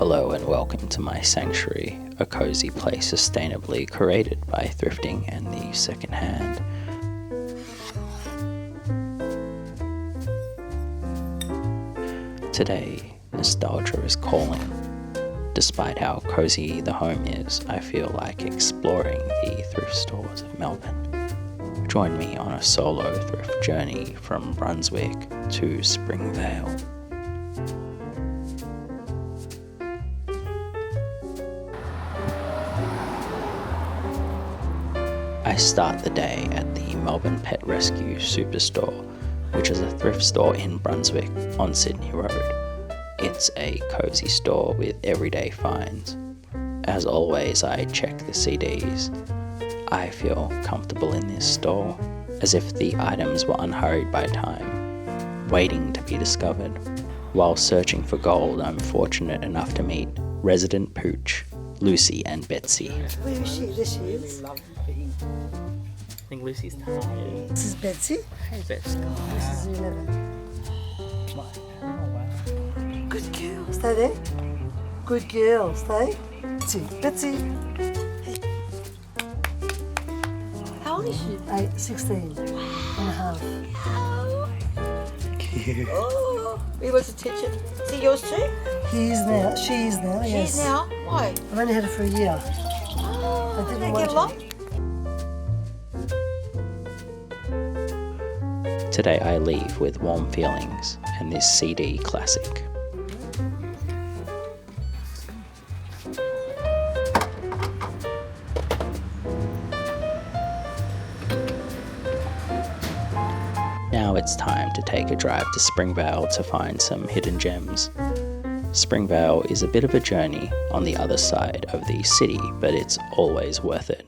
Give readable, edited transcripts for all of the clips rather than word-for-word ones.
Hello and welcome to my sanctuary, a cozy place sustainably curated by thrifting and the secondhand. Today, nostalgia is calling. Despite how cozy the home is, I feel like exploring the thrift stores of Melbourne. Join me on a solo thrift journey from Brunswick to Springvale. I start the day at the Melbourne Pet Rescue Superstore, which is a thrift store in Brunswick on Sydney Road. It's a cozy store with everyday finds. As always, I check the CDs. I feel comfortable in this store, as if the items were unhurried by time, waiting to be discovered. While searching for gold, I'm fortunate enough to meet resident pooch, Lucy and Betsy. Where is she? There she is. I think Lucy's tired. This is Betsy. Hey, Betsy. This is 11. Good girl. Stay there. Good girl. Stay. Betsy. Hey. How old is she? 16 and a half. Cute. Oh, he wants attention. Is he yours too? He is now. She is now. She Yes. is now? Why? I've only had her for a year. Oh, I didn't they want get to. along? Today I leave with warm feelings and this CD classic. Now it's time to take a drive to Springvale to find some hidden gems. Springvale is a bit of a journey on the other side of the city, but it's always worth it.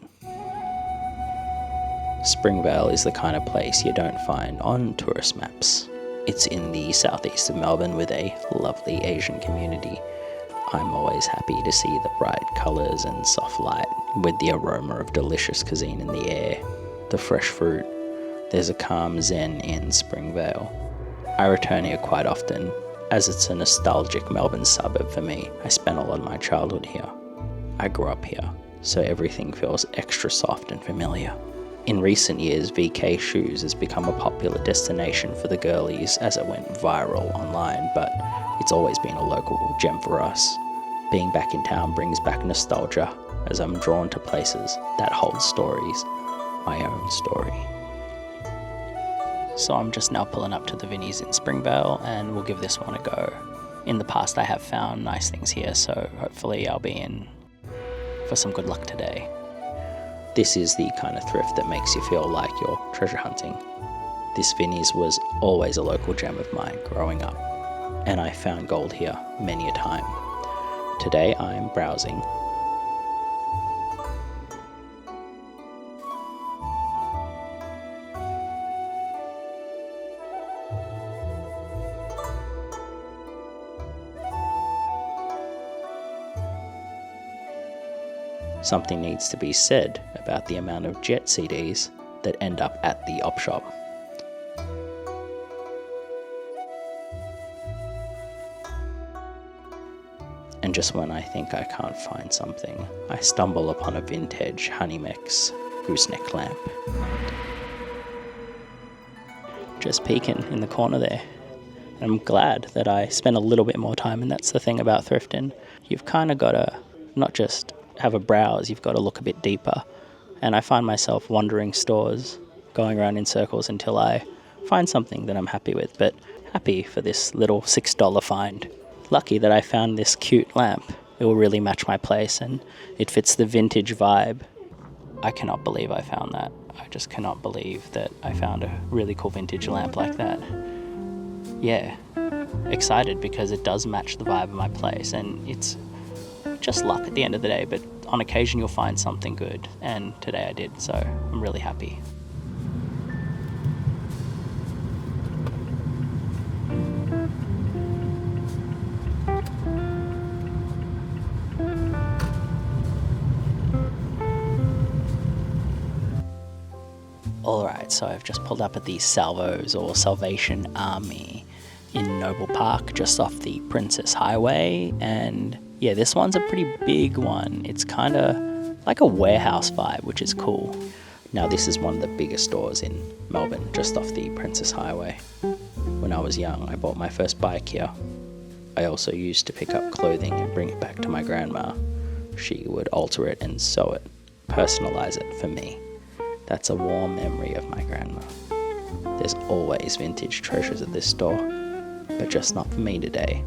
Springvale is the kind of place you don't find on tourist maps. It's in the southeast of Melbourne with a lovely Asian community. I'm always happy to see the bright colours and soft light with the aroma of delicious cuisine in the air, the fresh fruit. There's a calm zen in Springvale. I return here quite often, as it's a nostalgic Melbourne suburb for me. I spent a lot of my childhood here. I grew up here, so everything feels extra soft and familiar. In recent years, VK Shoes has become a popular destination for the girlies as it went viral online, but it's always been a local gem for us. Being back in town brings back nostalgia, as I'm drawn to places that hold stories, my own story. So I'm just now pulling up to the Vinnies in Springvale, and we'll give this one a go. In the past I have found nice things here, so hopefully I'll be in for some good luck today. This is the kind of thrift that makes you feel like you're treasure hunting. This Vinnies was always a local gem of mine growing up, and I found gold here many a time. Today I'm browsing. Something needs to be said about the amount of Jet CDs that end up at the op shop. And just when I think I can't find something, I stumble upon a vintage Honeymix gooseneck lamp. Just peeking in the corner there. And I'm glad that I spent a little bit more time, and that's the thing about thrifting. You've kind of got to not just have a browse, you've got to look a bit deeper. And I find myself wandering stores, going around in circles until I find something that I'm happy with. But happy for this little $6 find. Lucky that I found this cute lamp. It will really match my place and it fits the vintage vibe. I cannot believe I found that. I just cannot believe that I found a really cool vintage lamp like that. Yeah, excited because it does match the vibe of my place, and it's just luck at the end of the day, but on occasion you'll find something good, and today I did, so I'm really happy. Alright, so I've just pulled up at the Salvos or Salvation Army in Noble Park, just off the Princess Highway, and Yeah, this one's a pretty big one. It's kind of like a warehouse vibe, which is cool. Now this is one of the biggest stores in Melbourne, just off the Princess Highway. When I was young, I bought my first bike here. I also used to pick up clothing and bring it back to my grandma. She would alter it and sew it, personalise it for me. That's a warm memory of my grandma. There's always vintage treasures at this store, but just not for me today.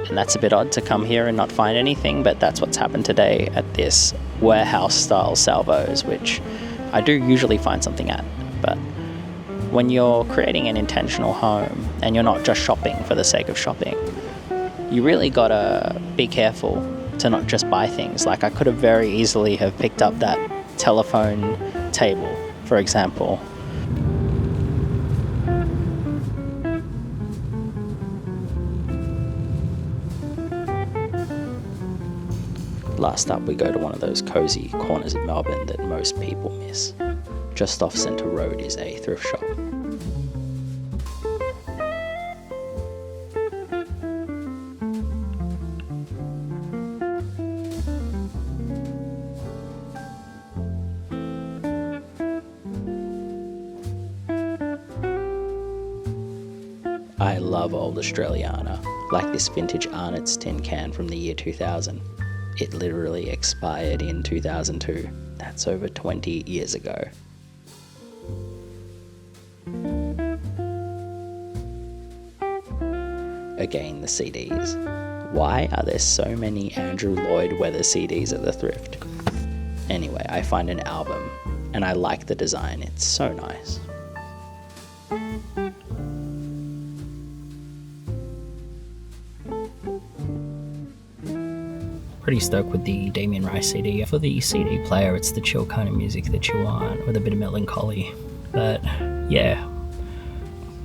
And that's a bit odd to come here and not find anything, but that's what's happened today at this warehouse style Salvos, which I do usually find something at. But when you're creating an intentional home and you're not just shopping for the sake of shopping, you really gotta be careful to not just buy things. Like, I could have very easily have picked up that telephone table, for example. Last up, we go to one of those cosy corners of Melbourne that most people miss. Just off Centre Road is a thrift shop. I love old Australiana, like this vintage Arnott's tin can from the year 2000. It literally expired in 2002. That's over 20 years ago. Again, the CDs. Why are there so many Andrew Lloyd Webber CDs at the thrift? Anyway, I find an album and I like the design. It's so nice. Pretty stoked with the Damien Rice CD. For the CD player, it's the chill kind of music that you want, with a bit of melancholy. But yeah,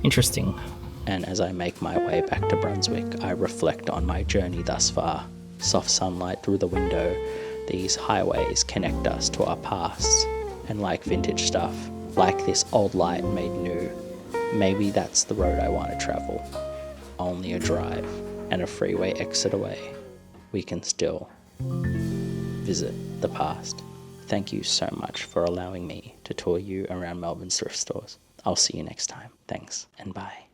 interesting. And as I make my way back to Brunswick, I reflect on my journey thus far. Soft sunlight through the window, these highways connect us to our pasts. And like vintage stuff, like this old light made new, maybe that's the road I want to travel. Only a drive and a freeway exit away, we can still visit the past. Thank you so much for allowing me to tour you around Melbourne's thrift stores. I'll see you next time. Thanks and bye.